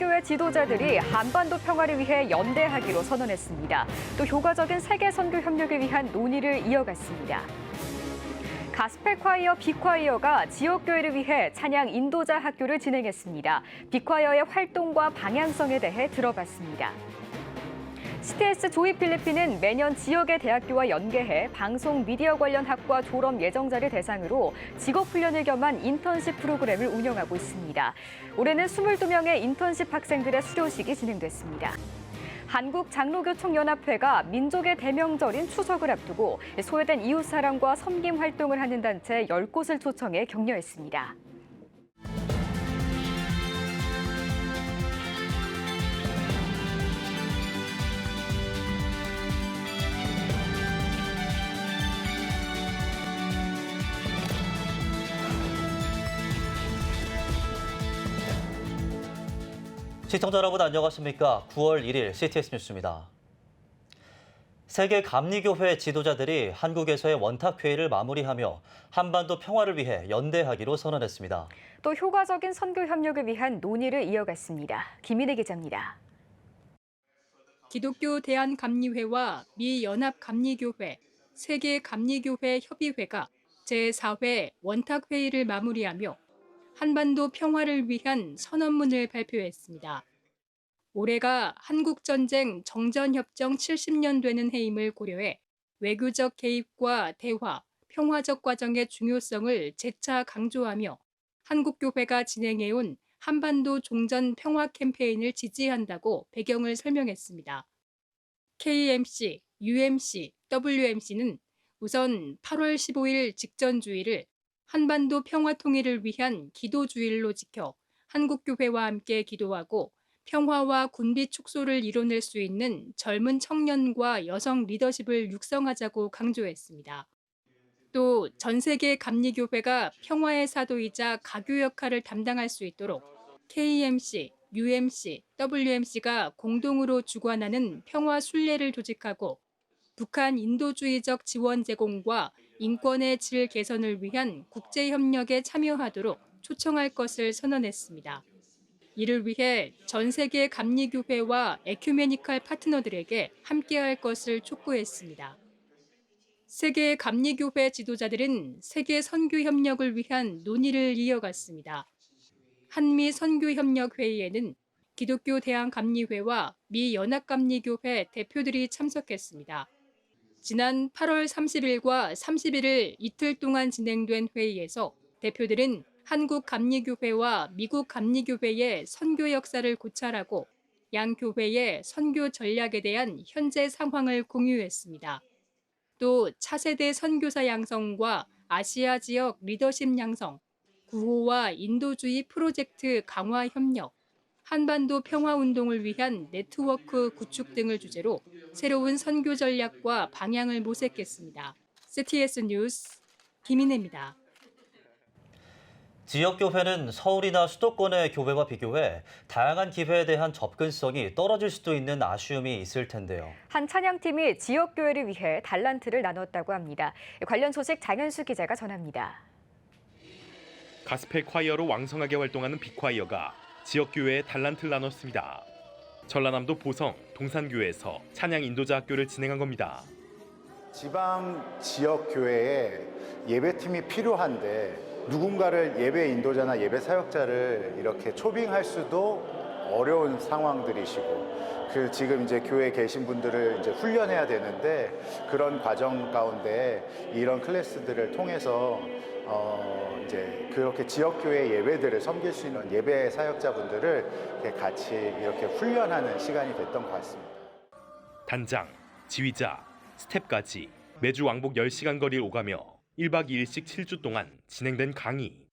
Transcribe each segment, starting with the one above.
선교회 지도자들이 한반도 평화를 위해 연대하기로 선언했습니다. 또 효과적인 세계 선교 협력을 위한 논의를 이어갔습니다. 가스펠 콰이어 빅콰이어가 지역교회를 위해 찬양 인도자 학교를 진행했습니다. 빅콰이어의 활동과 방향성에 대해 들어봤습니다. CTS 조이 필리핀은 매년 지역의 대학교와 연계해 방송 미디어 관련 학과 졸업 예정자를 대상으로 직업훈련을 겸한 인턴십 프로그램을 운영하고 있습니다. 올해는 22명의 인턴십 학생들의 수료식이 진행됐습니다. 한국장로교총연합회가 민족의 대명절인 추석을 앞두고 소외된 이웃사랑과 섬김 활동을 하는 단체 10곳을 초청해 격려했습니다. 시청자 여러분 안녕하십니까? 9월 1일 CTS 뉴스입니다. 세계 감리교회 지도자들이 한국에서의 원탁회의를 마무리하며 한반도 평화를 위해 연대하기로 선언했습니다. 또 효과적인 선교 협력을 위한 논의를 이어갔습니다. 김인혜 기자입니다. 기독교 대한감리회와 미 연합감리교회, 세계감리교회 협의회가 제4회 원탁회의를 마무리하며 한반도 평화를 위한 선언문을 발표했습니다. 올해가 한국전쟁 정전협정 70년 되는 해임을 고려해 외교적 개입과 대화, 평화적 과정의 중요성을 재차 강조하며 한국교회가 진행해온 한반도 종전 평화 캠페인을 지지한다고 배경을 설명했습니다. KMC, UMC, WMC는 우선 8월 15일 직전주일을 한반도 평화 통일을 위한 기도주일로 지켜 한국교회와 함께 기도하고 평화와 군비 축소를 이뤄낼 수 있는 젊은 청년과 여성 리더십을 육성하자고 강조했습니다. 또 전 세계 감리교회가 평화의 사도이자 가교 역할을 담당할 수 있도록 KMC, UMC, WMC가 공동으로 주관하는 평화 순례를 조직하고 북한 인도주의적 지원 제공과 인권의 질 개선을 위한 국제협력에 참여하도록 초청할 것을 선언했습니다. 이를 위해 전 세계 감리교회와 에큐메니컬 파트너들에게 함께할 것을 촉구했습니다. 세계 감리교회 지도자들은 세계 선교 협력을 위한 논의를 이어갔습니다. 한미 선교협력회의에는 기독교 대한감리회와 미 연합감리교회 대표들이 참석했습니다. 지난 8월 30일과 31일 이틀 동안 진행된 회의에서 대표들은 한국 감리교회와 미국 감리교회의 선교 역사를 고찰하고 양 교회의 선교 전략에 대한 현재 상황을 공유했습니다. 또 차세대 선교사 양성과 아시아 지역 리더십 양성, 구호와 인도주의 프로젝트 강화 협력, 한반도 평화운동을 위한 네트워크 구축 등을 주제로 새로운 선교 전략과 방향을 모색했습니다. CTS 뉴스 김인혜입니다. 지역교회는 서울이나 수도권의 교회와 비교해 다양한 기회에 대한 접근성이 떨어질 수도 있는 아쉬움이 있을 텐데요. 한 찬양팀이 지역교회를 위해 달란트를 나눴다고 합니다. 관련 소식 장현수 기자가 전합니다. 가스펠 콰이어로 왕성하게 활동하는 빅콰이어가 지역교회에 달란트를 나눴습니다. 전라남도 보성, 동산교회에서 찬양 인도자 학교를 진행한 겁니다. 지방 지역교회에 예배팀이 필요한데 누군가를 예배 인도자나 예배 사역자를 이렇게 초빙할 수도 어려운 상황들이시고 지금 이제 교회에 계신 분들을 이제 훈련해야 되는데 그런 과정 가운데 이런 클래스들을 통해서 이제 그렇게 지역교회 예배들을 섬길 수 있는 예배 사역자분들을 같이 이렇게 훈련하는 시간이 됐던 것 같습니다. 단장, 지휘자, 스텝까지 매주 왕복 10시간 거리를 오가며 1박 2일씩 7주 동안 진행된 강의.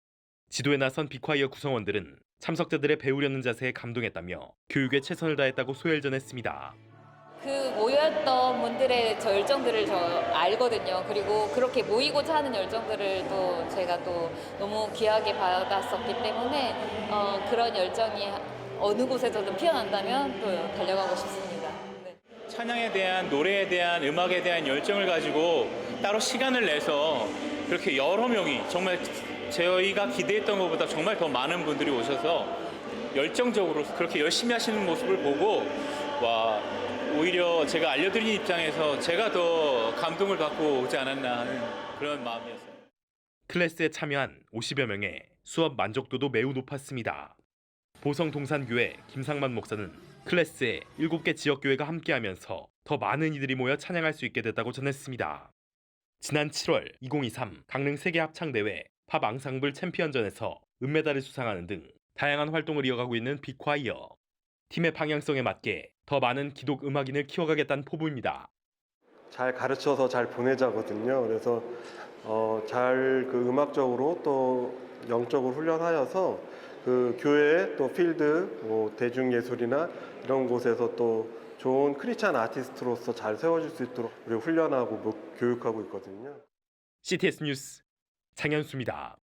지도에 나선 빅콰이어 구성원들은 참석자들의 배우려는 자세에 감동했다며 교육에 최선을 다했다고 소회를 전했습니다. 그 모였던 분들의 저 열정들을 저 알거든요. 그리고 그렇게 모이고자 하는 열정들을 또 제가 또 너무 귀하게 받았었기 때문에 그런 열정이 어느 곳에서든 피어난다면 또 달려가고 싶습니다. 네. 찬양에 대한 노래에 대한 음악에 대한 열정을 가지고 따로 시간을 내서 그렇게 여러 명이 정말 저희가 기대했던 것보다 정말 더 많은 분들이 오셔서 열정적으로 그렇게 열심히 하시는 모습을 보고 와 오히려 제가 알려드린 입장에서 제가 더 감동을 받고 오지 않았나 하는 그런 마음이었어요. 클래스에 참여한 50여 명의 수업 만족도도 매우 높았습니다. 보성동산교회 김상만 목사는 클래스에 7개 지역교회가 함께하면서 더 많은 이들이 모여 찬양할 수 있게 됐다고 전했습니다. 지난 7월 2023 강릉 세계 합창대회 팝 앙상블 챔피언전에서 은메달을 수상하는 등 다양한 활동을 이어가고 있는 빅콰이어. 팀의 방향성에 맞게 더 많은 기독 음악인을 키워가겠다는 포부입니다. 잘 가르쳐서 잘 보내자거든요. 그래서 잘 그 음악적으로 또 영적으로 훈련하여서 그 교회 또 필드 뭐 대중예술이나 이런 곳에서 또 좋은 크리스찬 아티스트로서 잘 세워질 수 있도록 우리 훈련하고 교육하고 있거든요. CTS 뉴스 장현수입니다.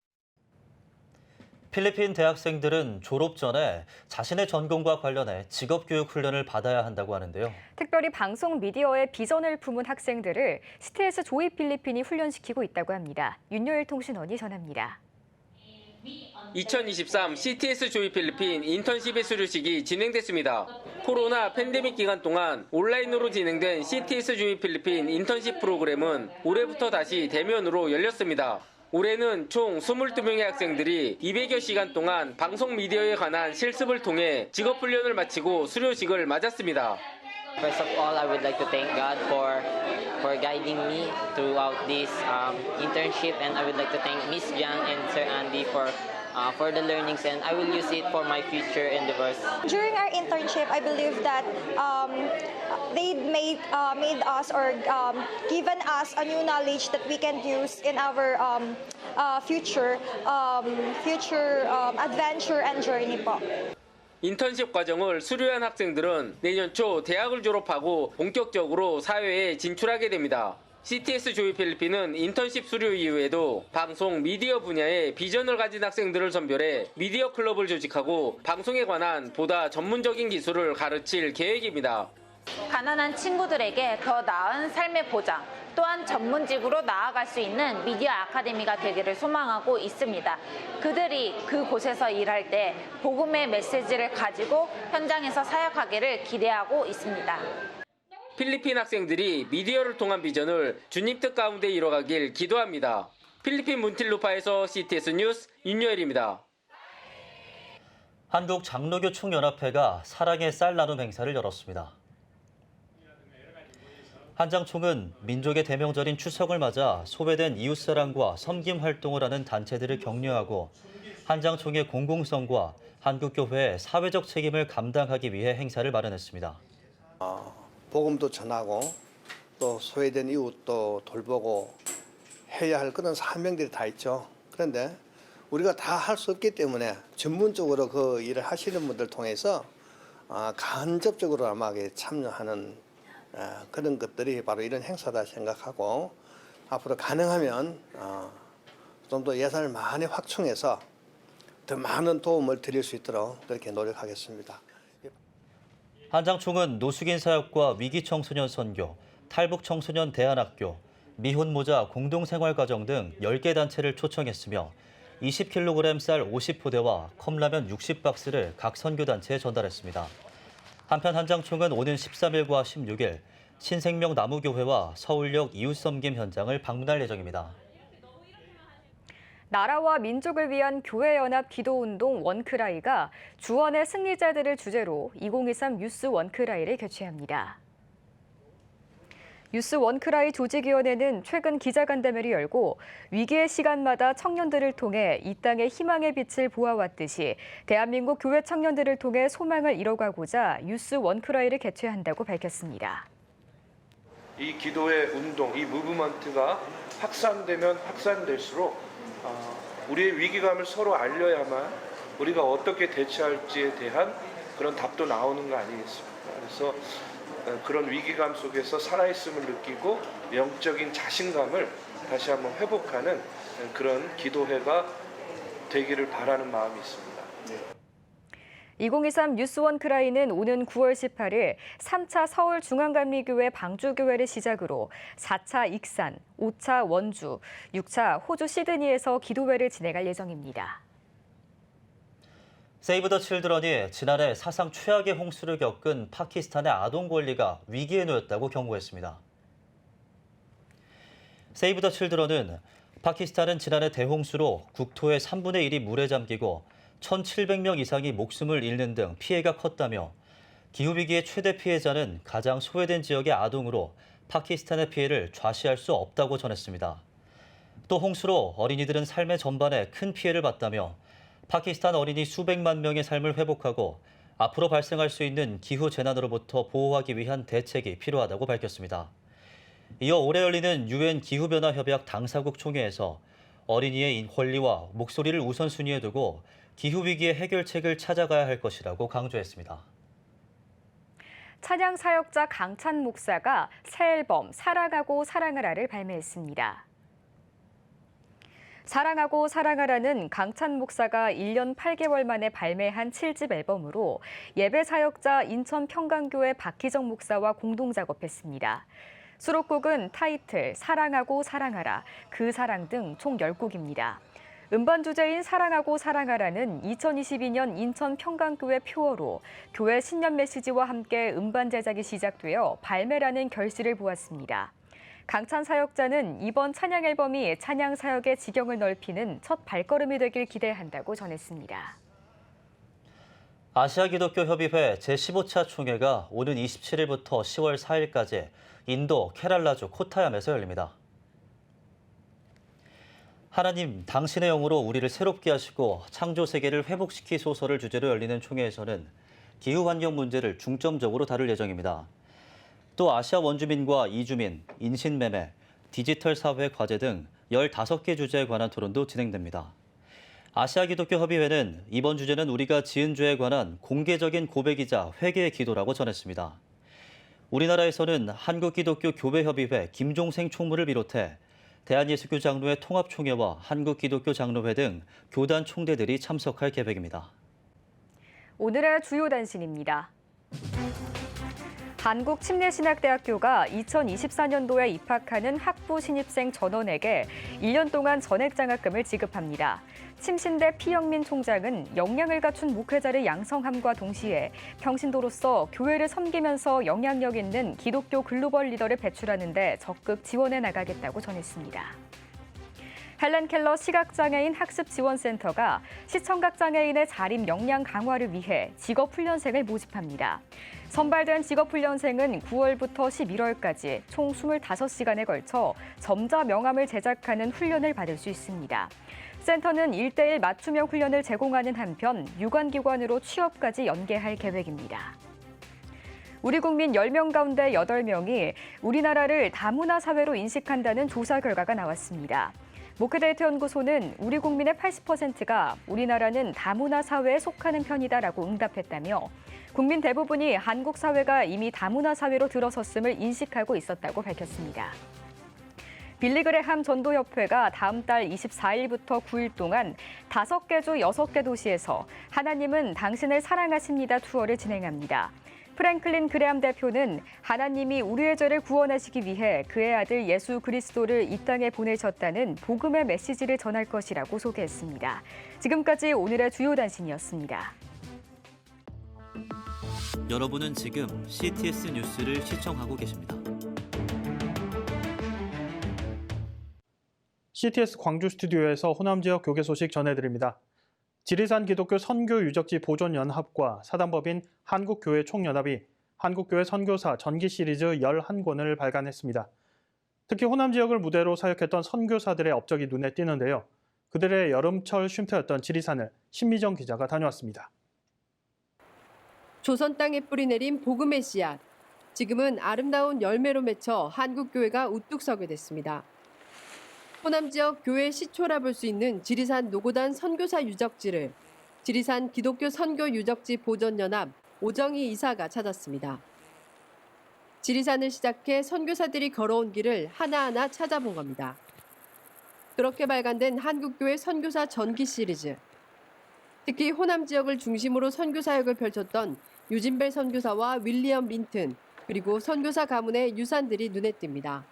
필리핀 대학생들은 졸업 전에 자신의 전공과 관련해 직업교육 훈련을 받아야 한다고 하는데요. 특별히 방송 미디어에 비전을 품은 학생들을 CTS 조이 필리핀이 훈련시키고 있다고 합니다. 윤여일 통신원이 전합니다. 2023 CTS 조이 필리핀 인턴십의 수료식이 진행됐습니다. 코로나 팬데믹 기간 동안 온라인으로 진행된 CTS 조이 필리핀 인턴십 프로그램은 올해부터 다시 대면으로 열렸습니다. 올해는 총 22명의 학생들이 200여 시간 동안 방송 미디어에 관한 실습을 통해 직업 훈련을 마치고 수료식을 맞았습니다. First of all, I would like to thank God for guiding me throughout this internship, and I would like to thank Miss Jiang and Sir Andy for the learnings, and I will use it for my future endeavors. During our internship, I believe that they made us or given us a new knowledge that we can use in our future adventure and journey po. 인턴십 과정을 수료한 학생들은 내년 초 대학을 졸업하고 본격적으로 사회에 진출하게 됩니다. CTS 조이 필리핀은 인턴십 수료 이후에도 방송 미디어 분야에 비전을 가진 학생들을 선별해 미디어 클럽을 조직하고 방송에 관한 보다 전문적인 기술을 가르칠 계획입니다. 가난한 친구들에게 더 나은 삶의 보장, 또한 전문직으로 나아갈 수 있는 미디어 아카데미가 되기를 소망하고 있습니다. 그들이 그곳에서 일할 때 복음의 메시지를 가지고 현장에서 사역하기를 기대하고 있습니다. 필리핀 학생들이 미디어를 통한 비전을 주님 뜻 가운데 이뤄가길 기도합니다. 필리핀 문틸루파에서 CTS 뉴스 윤여일입니다. 한국 장로교 총연합회가 사랑의 쌀 나눔 행사를 열었습니다. 한장총은 민족의 대명절인 추석을 맞아 소외된 이웃사랑과 섬김 활동을 하는 단체들을 격려하고 한장총의 공공성과 한국교회의 사회적 책임을 감당하기 위해 행사를 마련했습니다. 복음도 전하고 또 소외된 이웃도 돌보고 해야 할 그런 사명들이 다 있죠. 그런데 우리가 다 할 수 없기 때문에 전문적으로 그 일을 하시는 분들 통해서 간접적으로 아마 참여하는 그런 것들이 바로 이런 행사다 생각하고 앞으로 가능하면 좀 더 예산을 많이 확충해서 더 많은 도움을 드릴 수 있도록 그렇게 노력하겠습니다. 한장총은 노숙인 사역과 위기 청소년 선교, 탈북 청소년 대안학교, 미혼 모자 공동생활가정 등 10개 단체를 초청했으며 20kg 쌀 50포대와 컵라면 60박스를 각 선교단체에 전달했습니다. 한편 한장총은 오는 13일과 16일 신생명 나무교회와 서울역 이웃섬김 현장을 방문할 예정입니다. 나라와 민족을 위한 교회연합 기도운동 원크라이가 주원의 승리자들을 주제로 2023 유스 원크라이를 개최합니다. 유스 원크라이 조직위원회는 최근 기자간담회를 열고 위기의 시간마다 청년들을 통해 이 땅의 희망의 빛을 보아왔듯이 대한민국 교회 청년들을 통해 소망을 이뤄가고자 유스 원크라이를 개최한다고 밝혔습니다. 이 기도의 운동, 이 무브먼트가 확산되면 확산될수록 우리의 위기감을 서로 알려야만 우리가 어떻게 대처할지에 대한 그런 답도 나오는 거 아니겠습니까? 그래서 그런 위기감 속에서 살아있음을 느끼고 영적인 자신감을 다시 한번 회복하는 그런 기도회가 되기를 바라는 마음이 있습니다. 2023 뉴스원크라이는 오는 9월 18일 3차 서울중앙감리교회 방주교회를 시작으로 4차 익산, 5차 원주, 6차 호주 시드니에서 기도회를 진행할 예정입니다. 세이브 더 칠드런이 지난해 사상 최악의 홍수를 겪은 파키스탄의 아동 권리가 위기에 놓였다고 경고했습니다. 세이브 더 칠드런은 파키스탄은 지난해 대홍수로 국토의 3분의 1이 물에 잠기고 1,700명 이상이 목숨을 잃는 등 피해가 컸다며 기후위기의 최대 피해자는 가장 소외된 지역의 아동으로 파키스탄의 피해를 좌시할 수 없다고 전했습니다. 또 홍수로 어린이들은 삶의 전반에 큰 피해를 봤다며 파키스탄 어린이 수백만 명의 삶을 회복하고 앞으로 발생할 수 있는 기후 재난으로부터 보호하기 위한 대책이 필요하다고 밝혔습니다. 이어 올해 열리는 유엔 기후변화 협약 당사국 총회에서 어린이의 권리와 목소리를 우선순위에 두고 기후위기의 해결책을 찾아가야 할 것이라고 강조했습니다. 찬양 사역자 강찬 목사가 새 앨범 사랑하고 사랑하라를 발매했습니다. 사랑하고 사랑하라는 강찬 목사가 1년 8개월 만에 발매한 7집 앨범으로 예배 사역자 인천 평강교회 박희정 목사와 공동 작업했습니다. 수록곡은 타이틀, 사랑하고 사랑하라, 그 사랑 등 총 10곡입니다. 음반 주제인 사랑하고 사랑하라는 2022년 인천 평강교회 표어로 교회 신년 메시지와 함께 음반 제작이 시작되어 발매라는 결실을 보았습니다. 강찬 사역자는 이번 찬양 앨범이 찬양 사역의 지경을 넓히는 첫 발걸음이 되길 기대한다고 전했습니다. 아시아 기독교 협의회 제15차 총회가 오는 27일부터 10월 4일까지 인도 케랄라주 코타얌에서 열립니다. 하나님, 당신의 영으로 우리를 새롭게 하시고 창조 세계를 회복시키소서를 주제로 열리는 총회에서는 기후환경 문제를 중점적으로 다룰 예정입니다. 또 아시아 원주민과 이주민, 인신매매, 디지털 사회 과제 등 15개 주제에 관한 토론도 진행됩니다. 아시아 기독교 협의회는 이번 주제는 우리가 지은 죄에 관한 공개적인 고백이자 회개의 기도라고 전했습니다. 우리나라에서는 한국기독교교회협의회 김종생 총무를 비롯해 대한예수교 장로회 통합총회와 한국기독교 장로회 등 교단 총대들이 참석할 계획입니다. 오늘의 주요 단신입니다. 한국침례신학대학교가 2024년도에 입학하는 학부 신입생 전원에게 1년 동안 전액장학금을 지급합니다. 침신대 피영민 총장은 역량을 갖춘 목회자를 양성함과 동시에 평신도로서 교회를 섬기면서 영향력 있는 기독교 글로벌 리더를 배출하는 데 적극 지원해 나가겠다고 전했습니다. 헬렌 켈러 시각장애인 학습지원센터가 시청각장애인의 자립 역량 강화를 위해 직업훈련생을 모집합니다. 선발된 직업훈련생은 9월부터 11월까지 총 25시간에 걸쳐 점자 명함을 제작하는 훈련을 받을 수 있습니다. 센터는 1:1 맞춤형 훈련을 제공하는 한편 유관기관으로 취업까지 연계할 계획입니다. 우리 국민 10명 가운데 8명이 우리나라를 다문화 사회로 인식한다는 조사 결과가 나왔습니다. 목회데이트 연구소는 우리 국민의 80%가 우리나라는 다문화 사회에 속하는 편이다라고 응답했다며 국민 대부분이 한국 사회가 이미 다문화 사회로 들어섰음을 인식하고 있었다고 밝혔습니다. 빌리그레함 전도협회가 다음 달 24일부터 9일 동안 5개 주 6개 도시에서 하나님은 당신을 사랑하십니다 투어를 진행합니다. 프랭클린 그레함 대표는 하나님이 우리의 죄를 구원하시기 위해 그의 아들 예수 그리스도를 이 땅에 보내셨다는 복음의 메시지를 전할 것이라고 소개했습니다. 지금까지 오늘의 주요 단신이었습니다. 여러분은 지금 CTS 뉴스를 시청하고 계십니다. CTS 광주 스튜디오에서 호남 지역 교계 소식 전해드립니다. 지리산 기독교 선교 유적지 보존 연합과 사단법인 한국교회 총연합이 한국교회 선교사 전기 시리즈 11권을 발간했습니다. 특히 호남 지역을 무대로 사역했던 선교사들의 업적이 눈에 띄는데요. 그들의 여름철 쉼터였던 지리산을 신미정 기자가 다녀왔습니다. 조선 땅에 뿌리 내린 복음의 씨앗. 지금은 아름다운 열매로 맺혀 한국교회가 우뚝 서게 됐습니다. 호남 지역 교회 시초라 볼 수 있는 지리산 노고단 선교사 유적지를 지리산 기독교 선교 유적지 보존연합 오정희 이사가 찾았습니다. 지리산을 시작해 선교사들이 걸어온 길을 하나하나 찾아본 겁니다. 그렇게 발간된 한국교회 선교사 전기 시리즈. 특히 호남 지역을 중심으로 선교 사역을 펼쳤던 유진벨 선교사와 윌리엄 린튼, 그리고 선교사 가문의 유산들이 눈에 띕니다.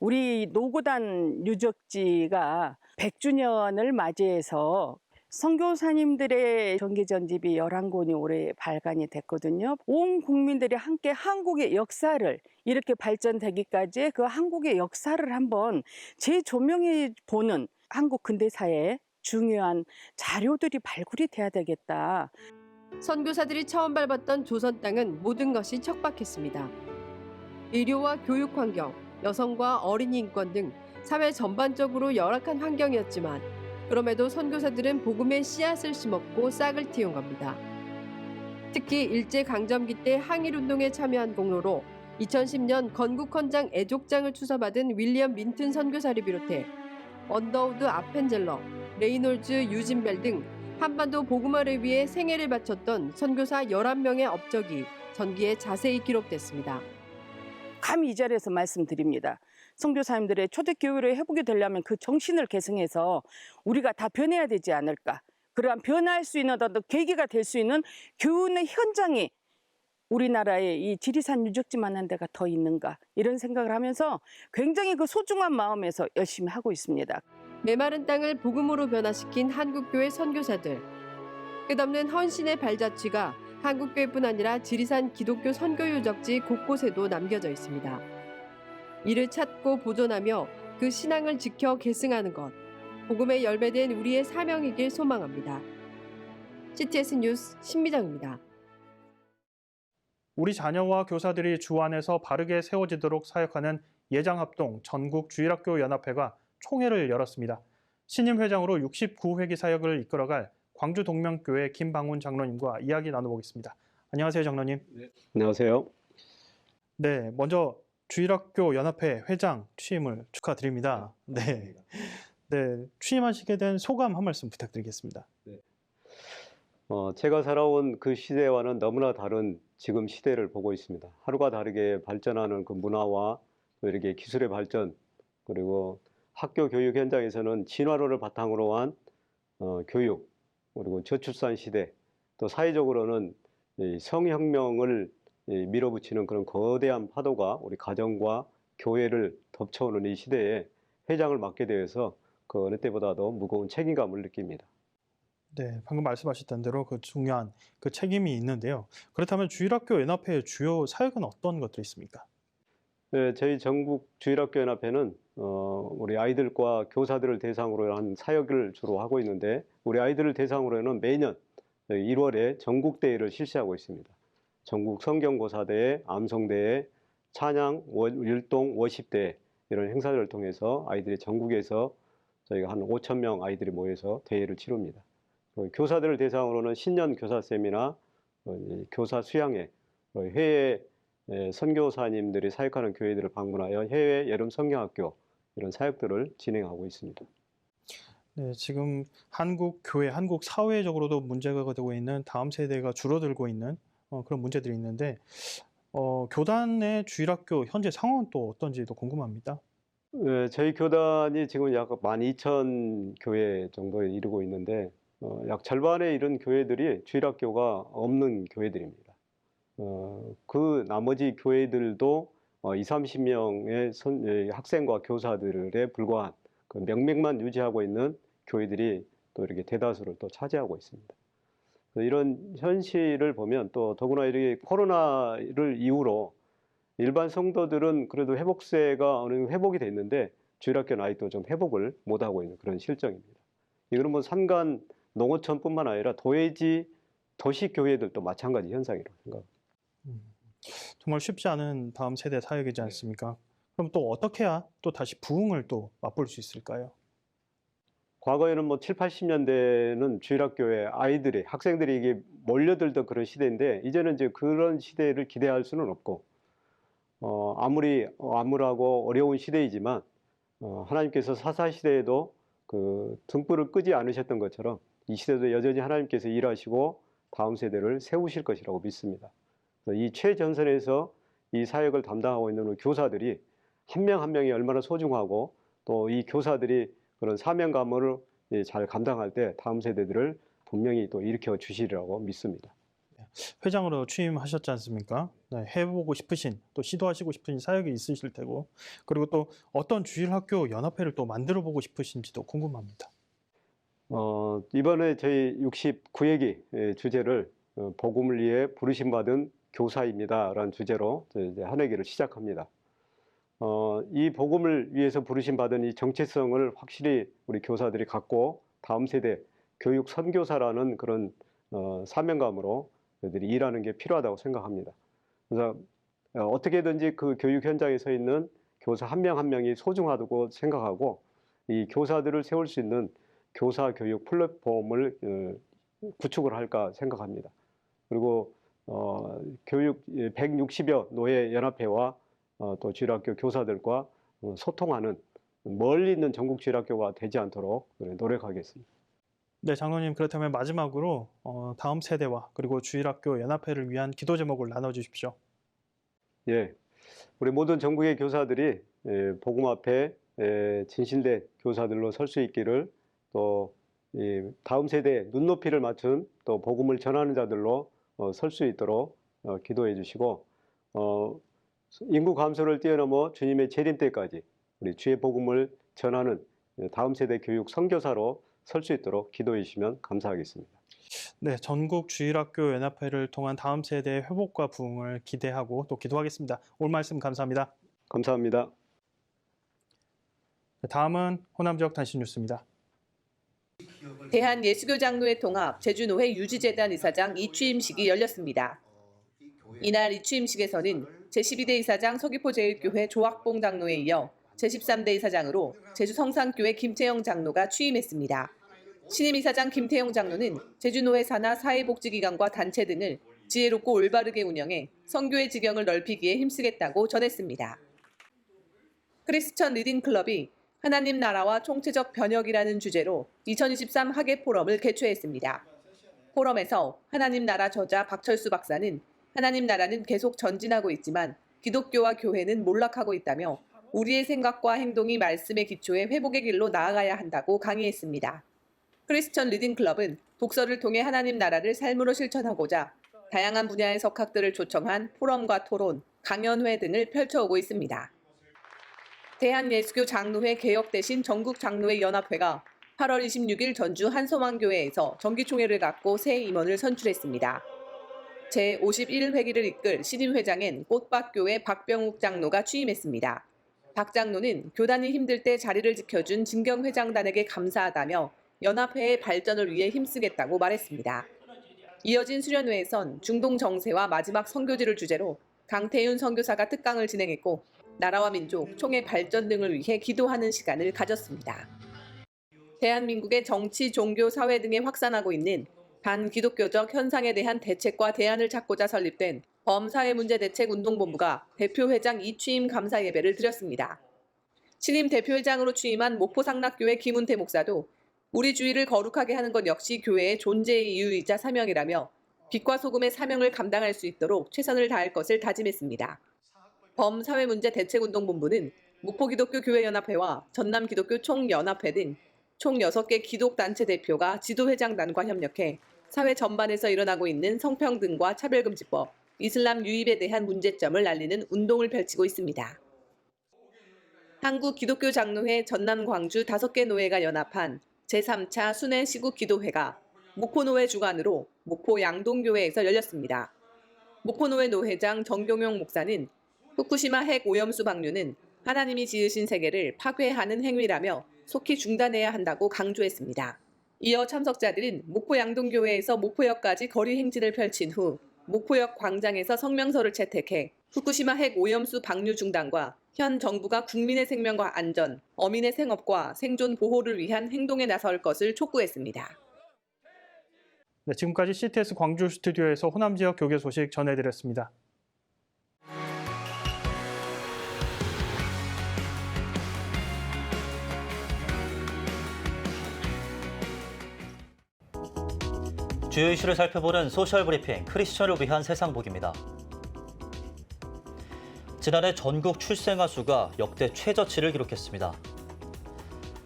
우리 노고단 유적지가 100주년을 맞이해서 선교사님들의 전기전집이 11권이 올해 발간이 됐거든요. 온 국민들이 함께 한국의 역사를 이렇게 발전되기까지의 그 한국의 역사를 한번 재조명해 보는 한국 근대사의 중요한 자료들이 발굴이 돼야 되겠다. 선교사들이 처음 밟았던 조선 땅은 모든 것이 척박했습니다. 의료와 교육 환경, 여성과 어린이 인권 등 사회 전반적으로 열악한 환경이었지만 그럼에도 선교사들은 복음의 씨앗을 심었고 싹을 틔운 겁니다. 특히 일제강점기 때 항일운동에 참여한 공로로 2010년 건국헌장 애족장을 추서받은 윌리엄 민튼 선교사를 비롯해 언더우드 아펜젤러, 레이놀즈 유진벨 등 한반도 복음화를 위해 생애를 바쳤던 선교사 11명의 업적이 전기에 자세히 기록됐습니다. 감히 이 자리에서 말씀드립니다. 선교사님들의 초대교회를 회복이 되려면 그 정신을 계승해서 우리가 다 변해야 되지 않을까. 그러한 변화할 수 있는 어떤 계기가 될 수 있는 교훈의 현장이 우리나라에 이 지리산 유적지만한 데가 더 있는가 이런 생각을 하면서 굉장히 그 소중한 마음에서 열심히 하고 있습니다. 메마른 땅을 복음으로 변화시킨 한국교회 선교사들. 끝없는 헌신의 발자취가 한국교회뿐 아니라 지리산 기독교 선교 유적지 곳곳에도 남겨져 있습니다. 이를 찾고 보존하며 그 신앙을 지켜 계승하는 것, 복음에 열매된 우리의 사명이길 소망합니다. CTS 뉴스 신미정입니다. 우리 자녀와 교사들이 주 안에서 바르게 세워지도록 사역하는 예장합동 전국주일학교 연합회가 총회를 열었습니다. 신임 회장으로 69회기 사역을 이끌어갈 광주동명교회 김방훈 장로님과 이야기 나눠보겠습니다. 안녕하세요, 장로님. 네. 안녕하세요. 네, 먼저 주일학교 연합회 회장 취임을 축하드립니다. 네, 취임하시게 된 소감 한 말씀 부탁드리겠습니다. 네. 제가 살아온 그 시대와는 너무나 다른 지금 시대를 보고 있습니다. 하루가 다르게 발전하는 그 문화와 또 이렇게 기술의 발전, 그리고 학교 교육 현장에서는 진화론을 바탕으로 한 교육, 그리고 저출산 시대, 또 사회적으로는 이 성혁명을 밀어붙이는 그런 거대한 파도가 우리 가정과 교회를 덮쳐오는 이 시대에 회장을 맡게 되어서 그 어느 때보다도 무거운 책임감을 느낍니다. 네, 방금 말씀하셨던 대로 그 중요한 그 책임이 있는데요. 그렇다면 주일학교 연합회의 주요 사역은 어떤 것들이 있습니까? 네, 저희 전국 주일학교 연합회는 우리 아이들과 교사들을 대상으로 한 사역을 주로 하고 있는데, 우리 아이들을 대상으로는 매년 1월에 전국대회를 실시하고 있습니다. 전국 성경고사대회, 암송대회, 찬양, 율동, 워십대회 이런 행사들을 통해서 아이들이 전국에서 저희가 한 5,000명 아이들이 모여서 대회를 치릅니다. 교사들을 대상으로는 신년 교사 세미나, 교사 수양회, 해외 선교사님들이 사역하는 교회들을 방문하여 해외 여름 성경학교 이런 사역들을 진행하고 있습니다. 네, 지금 한국 교회, 한국 사회적으로도 문제가 되고 있는 다음 세대가 줄어들고 있는 그런 문제들이 있는데 교단의 주일학교 현재 상황은 또 어떤지도 궁금합니다. 네, 저희 교단이 지금 약 12,000 교회 정도에 이르고 있는데 약 절반에 이른 교회들이 주일학교가 없는 교회들입니다. 그 나머지 교회들도 20-30명의 학생과 교사들에 불과한 그 명맥만 유지하고 있는 교회들이 또 이렇게 대다수를 또 차지하고 있습니다. 이런 현실을 보면 또 더구나 이렇게 코로나를 이후로 일반 성도들은 그래도 회복세가 어느 정도 회복이 됐는데 주일학교는 아직도 좀 회복을 못하고 있는 그런 실정입니다. 이거는 뭐 산간 농어촌뿐만 아니라 도회지 도시교회들도 마찬가지 현상이라고 생각합니다. 정말 쉽지 않은 다음 세대 사역이지 않습니까? 그럼 또 어떻게 해야 또 다시 부흥을 또 맛볼 수 있을까요? 과거에는 뭐 7, 80년대는 주일학교에 아이들이, 학생들이 이게 몰려들던 그런 시대인데 이제는 이제 그런 시대를 기대할 수는 없고 아무리 암울하고 어려운 시대이지만 하나님께서 사사시대에도 그 등불을 끄지 않으셨던 것처럼 이 시대도 여전히 하나님께서 일하시고 다음 세대를 세우실 것이라고 믿습니다. 이 최전선에서 이 사역을 담당하고 있는 교사들이 한 명 한 명이 얼마나 소중하고 또 이 교사들이 그런 사명감을 잘 감당할 때 다음 세대들을 분명히 또 일으켜 주시리라고 믿습니다. 회장으로 취임하셨지 않습니까? 네, 해보고 싶으신 또 시도하시고 싶으신 사역이 있으실 테고 그리고 또 어떤 주일학교 연합회를 또 만들어 보고 싶으신지도 궁금합니다. 이번에 저희 69회기 주제를 복음을 위해 부르심받은 교사입니다라는 주제로 이제 한 회기를 시작합니다. 이 복음을 위해서 부르심받은 이 정체성을 확실히 우리 교사들이 갖고 다음 세대 교육 선교사라는 그런 사명감으로 저희들이 일하는 게 필요하다고 생각합니다. 그래서 어떻게든지 그 교육 현장에 서 있는 교사 한 명 한 명이 소중하다고 생각하고 이 교사들을 세울 수 있는 교사 교육 플랫폼을 구축을 할까 생각합니다. 그리고 교육 160여 노예 연합회와 또 주일학교 교사들과 소통하는 멀리 있는 전국 주일학교가 되지 않도록 노력하겠습니다. 네, 장로님, 그렇다면 마지막으로 다음 세대와 그리고 주일학교 연합회를 위한 기도 제목을 나눠주십시오. 예, 우리 모든 전국의 교사들이 복음 앞에 진실된 교사들로 설 수 있기를, 또 다음 세대에 눈높이를 맞춘 또 복음을 전하는 자들로 설 수 있도록 기도해 주시고, 인구 감소를 뛰어넘어 주님의 재림 때까지 우리 주의 복음을 전하는 다음 세대 교육 선교사로 설 수 있도록 기도해 주시면 감사하겠습니다. 네, 전국 주일학교 연합회를 통한 다음 세대의 회복과 부흥을 기대하고 또 기도하겠습니다. 오늘 말씀 감사합니다. 감사합니다. 다음은 호남 지역 단신 뉴스입니다. 대한예수교장로회 통합 제주노회 유지재단 이사장 이취임식이 열렸습니다. 이날 이취임식에서는 제12대 이사장 서귀포 제1교회 조학봉 장로에 이어 제13대 이사장으로 제주 성산교회 김태영 장로가 취임했습니다. 신임 이사장 김태영 장로는 제주노회 산하 사회복지기관과 단체 등을 지혜롭고 올바르게 운영해 선교의 지경을 넓히기에 힘쓰겠다고 전했습니다. 크리스천 리딩클럽이 하나님 나라와 총체적 변혁이라는 주제로 2023 학예 포럼을 개최했습니다. 포럼에서 하나님 나라 저자 박철수 박사는 하나님 나라는 계속 전진하고 있지만 기독교와 교회는 몰락하고 있다며 우리의 생각과 행동이 말씀의 기초에 회복의 길로 나아가야 한다고 강의했습니다. 크리스천 리딩클럽은 독서를 통해 하나님 나라를 삶으로 실천하고자 다양한 분야의 석학들을 초청한 포럼과 토론, 강연회 등을 펼쳐오고 있습니다. 대한예수교 장로회 개혁 대신 전국 장로회 연합회가 8월 26일 전주 한소망교회에서 정기총회를 갖고 새 임원을 선출했습니다. 제51회기를 이끌 신임 회장엔 꽃밭교회 박병욱 장로가 취임했습니다. 박 장로는 교단이 힘들 때 자리를 지켜준 진경 회장단에게 감사하다며 연합회의 발전을 위해 힘쓰겠다고 말했습니다. 이어진 수련회에선 중동 정세와 마지막 선교지를 주제로 강태윤 선교사가 특강을 진행했고, 나라와 민족, 총의 발전 등을 위해 기도하는 시간을 가졌습니다. 대한민국의 정치, 종교, 사회 등에 확산하고 있는 반기독교적 현상에 대한 대책과 대안을 찾고자 설립된 범사회문제대책운동본부가 대표회장 이취임 감사 예배를 드렸습니다. 신임 대표회장으로 취임한 목포상락교회 김은태 목사도 우리 주의를 거룩하게 하는 것 역시 교회의 존재의 이유이자 사명이라며 빛과 소금의 사명을 감당할 수 있도록 최선을 다할 것을 다짐했습니다. 범사회문제대책운동본부는 목포기독교교회연합회와 전남기독교 총연합회 등 총 6개 기독단체 대표가 지도회장단과 협력해 사회 전반에서 일어나고 있는 성평등과 차별금지법, 이슬람 유입에 대한 문제점을 알리는 운동을 펼치고 있습니다. 한국기독교장로회 전남 광주 5개 노회가 연합한 제3차 순회 시국기도회가 목포노회 주관으로 목포 양동교회에서 열렸습니다. 목포노회 노회장 정경용 목사는 후쿠시마 핵 오염수 방류는 하나님이 지으신 세계를 파괴하는 행위라며 속히 중단해야 한다고 강조했습니다. 이어 참석자들은 목포 양동교회에서 목포역까지 거리 행진을 펼친 후 목포역 광장에서 성명서를 채택해 후쿠시마 핵 오염수 방류 중단과 현 정부가 국민의 생명과 안전, 어민의 생업과 생존 보호를 위한 행동에 나설 것을 촉구했습니다. 네, 지금까지 CTS 광주 스튜디오에서 호남 지역 교계 소식 전해드렸습니다. 주요 이슈를 살펴보는 소셜 브리핑 크리스천을 위한 세상복입니다. 지난해 전국 출생아 수가 역대 최저치를 기록했습니다.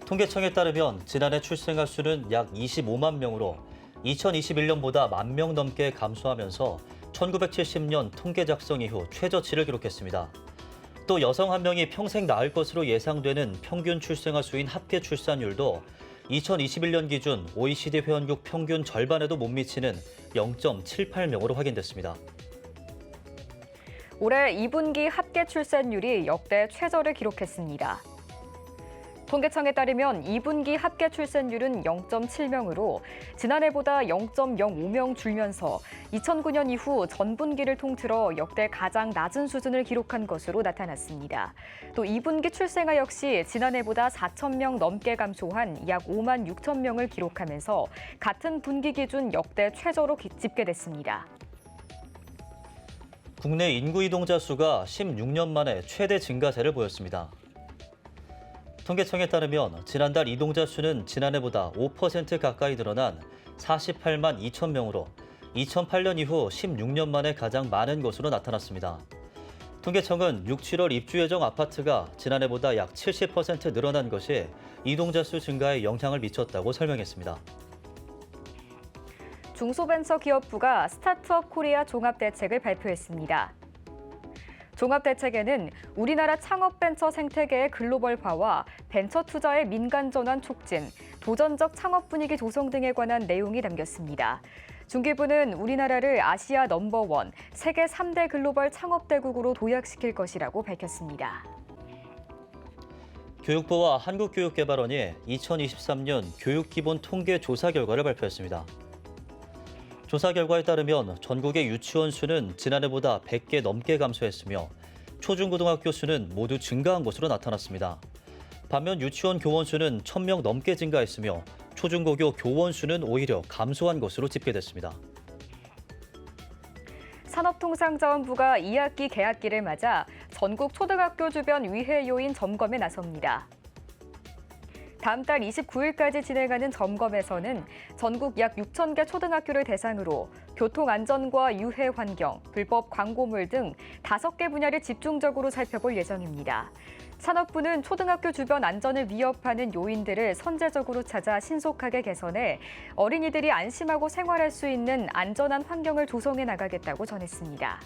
통계청에 따르면 지난해 출생아 수는 약 25만 명으로 2021년보다 1만 명 넘게 감소하면서 1970년 통계 작성 이후 최저치를 기록했습니다. 또 여성 한 명이 평생 낳을 것으로 예상되는 평균 출생아 수인 합계 출산율도 2021년 기준 OECD 회원국 평균 절반에도 못 미치는 0.78명으로 확인됐습니다. 올해 2분기 합계 출산율이 역대 최저를 기록했습니다. 통계청에 따르면 2분기 합계 출산율은 0.7명으로 지난해보다 0.05명 줄면서 2009년 이후 전분기를 통틀어 역대 가장 낮은 수준을 기록한 것으로 나타났습니다. 또 2분기 출생아 역시 지난해보다 4,000명 넘게 감소한 약 5만 6천 명을 기록하면서 같은 분기 기준 역대 최저로 집계됐습니다. 국내 인구 이동자 수가 16년 만에 최대 증가세를 보였습니다. 통계청에 따르면 지난달 이동자 수는 지난해보다 5% 가까이 늘어난 48만 2천 명으로 2008년 이후 16년 만에 가장 많은 것으로 나타났습니다. 통계청은 6, 7월 입주 예정 아파트가 지난해보다 약 70% 늘어난 것이 이동자 수 증가에 영향을 미쳤다고 설명했습니다. 중소벤처기업부가 스타트업 코리아 종합대책을 발표했습니다. 종합대책에는 우리나라 창업벤처 생태계의 글로벌화와 벤처 투자의 민간 전환 촉진, 도전적 창업 분위기 조성 등에 관한 내용이 담겼습니다. 중기부는 우리나라를 아시아 넘버원, 세계 3대 글로벌 창업대국으로 도약시킬 것이라고 밝혔습니다. 교육부와 한국교육개발원이 2023년 교육기본 통계 조사 결과를 발표했습니다. 조사 결과에 따르면 전국의 유치원 수는 지난해보다 100개 넘게 감소했으며 초중고등학교 수는 모두 증가한 것으로 나타났습니다. 반면 유치원 교원 수는 1,000명 넘게 증가했으며 초중고교 교원 수는 오히려 감소한 것으로 집계됐습니다. 산업통상자원부가 2학기 개학기를 맞아 전국 초등학교 주변 위해 요인 점검에 나섭니다. 다음 달 29일까지 진행하는 점검에서는 전국 약 6천 개 초등학교를 대상으로 교통안전과 유해 환경, 불법 광고물 등 5개 분야를 집중적으로 살펴볼 예정입니다. 산업부는 초등학교 주변 안전을 위협하는 요인들을 선제적으로 찾아 신속하게 개선해 어린이들이 안심하고 생활할 수 있는 안전한 환경을 조성해 나가겠다고 전했습니다.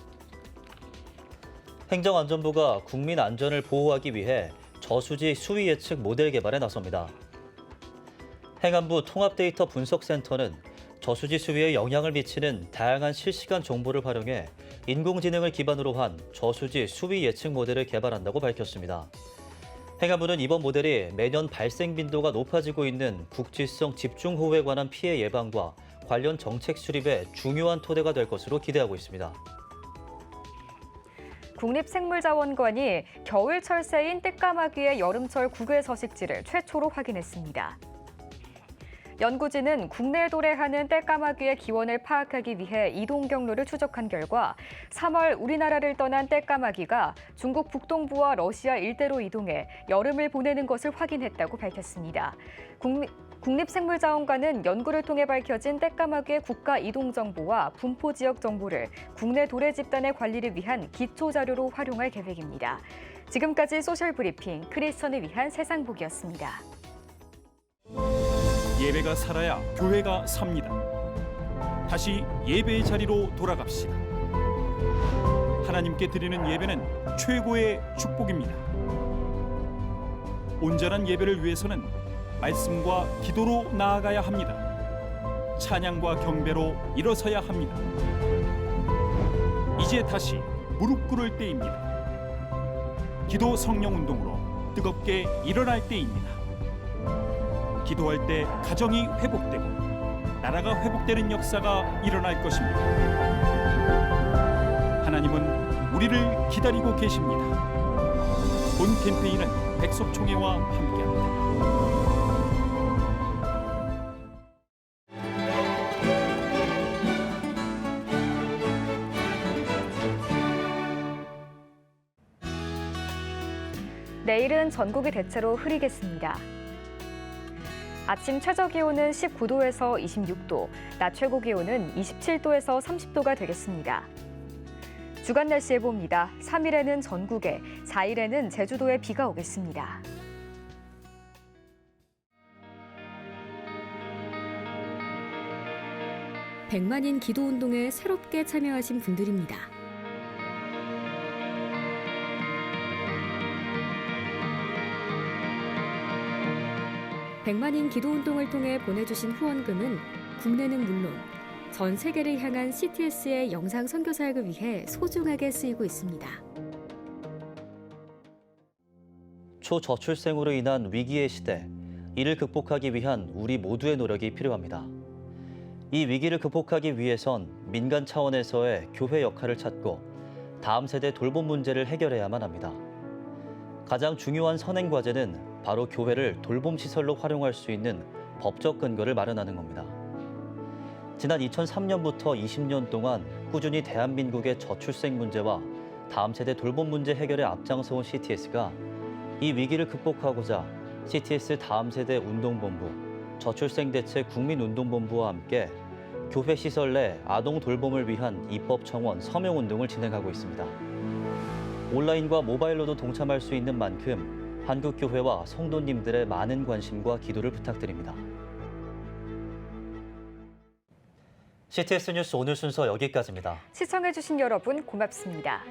행정안전부가 국민 안전을 보호하기 위해 저수지 수위 예측 모델 개발에 나섭니다. 행안부 통합데이터 분석센터는 저수지 수위에 영향을 미치는 다양한 실시간 정보를 활용해 인공지능을 기반으로 한 저수지 수위 예측 모델을 개발한다고 밝혔습니다. 행안부는 이번 모델이 매년 발생 빈도가 높아지고 있는 국지성 집중호우에 관한 피해 예방과 관련 정책 수립에 중요한 토대가 될 것으로 기대하고 있습니다. 국립생물자원관이 겨울 철새인 떼까마귀의 여름철 국외 서식지를 최초로 확인했습니다. 연구진은 국내에 도래하는 떼까마귀의 기원을 파악하기 위해 이동 경로를 추적한 결과 3월 우리나라를 떠난 떼까마귀가 중국 북동부와 러시아 일대로 이동해 여름을 보내는 것을 확인했다고 밝혔습니다. 국립생물자원관은 연구를 통해 밝혀진 떼까마귀의 국가 이동 정보와 분포 지역 정보를 국내 도래 집단의 관리를 위한 기초 자료로 활용할 계획입니다. 지금까지 소셜브리핑 크리스천을 위한 세상보기였습니다. 예배가 살아야 교회가 삽니다. 다시 예배의 자리로 돌아갑시다. 하나님께 드리는 예배는 최고의 축복입니다. 온전한 예배를 위해서는 말씀과 기도로 나아가야 합니다. 찬양과 경배로 일어서야 합니다. 이제 다시 무릎 꿇을 때입니다. 기도 성령 운동으로 뜨겁게 일어날 때입니다. 기도할 때 가정이 회복되고 나라가 회복되는 역사가 일어날 것입니다. 하나님은 우리를 기다리고 계십니다. 본 캠페인은 백석총회와 함께합니다. 내일은 전국이 대체로 흐리겠습니다. 아침 최저기온은 19도에서 26도, 낮 최고기온은 27도에서 30도가 되겠습니다. 주간 날씨 예보입니다. 3일에는 전국에, 4일에는 제주도에 비가 오겠습니다. 백만인 기도운동에 새롭게 참여하신 분들입니다. 100만인 기도운동을 통해 보내주신 후원금은 국내는 물론 전 세계를 향한 CTS의 영상 선교 사역을 위해 소중하게 쓰이고 있습니다. 초저출생으로 인한 위기의 시대, 이를 극복하기 위한 우리 모두의 노력이 필요합니다. 이 위기를 극복하기 위해선 민간 차원에서의 교회 역할을 찾고 다음 세대 돌봄 문제를 해결해야만 합니다. 가장 중요한 선행 과제는 바로 교회를 돌봄 시설로 활용할 수 있는 법적 근거를 마련하는 겁니다. 지난 2003년부터 20년 동안 꾸준히 대한민국의 저출생 문제와 다음 세대 돌봄 문제 해결에 앞장서온 CTS가 이 위기를 극복하고자 CTS 다음 세대 운동본부, 저출생 대책 국민운동본부와 함께 교회 시설 내 아동 돌봄을 위한 입법 청원 서명 운동을 진행하고 있습니다. 온라인과 모바일로도 동참할 수 있는 만큼 한국교회와 성도님들의 많은 관심과 기도를 부탁드립니다. CTS 뉴스 오늘 순서 여기까지입니다. 시청해주신 여러분 고맙습니다.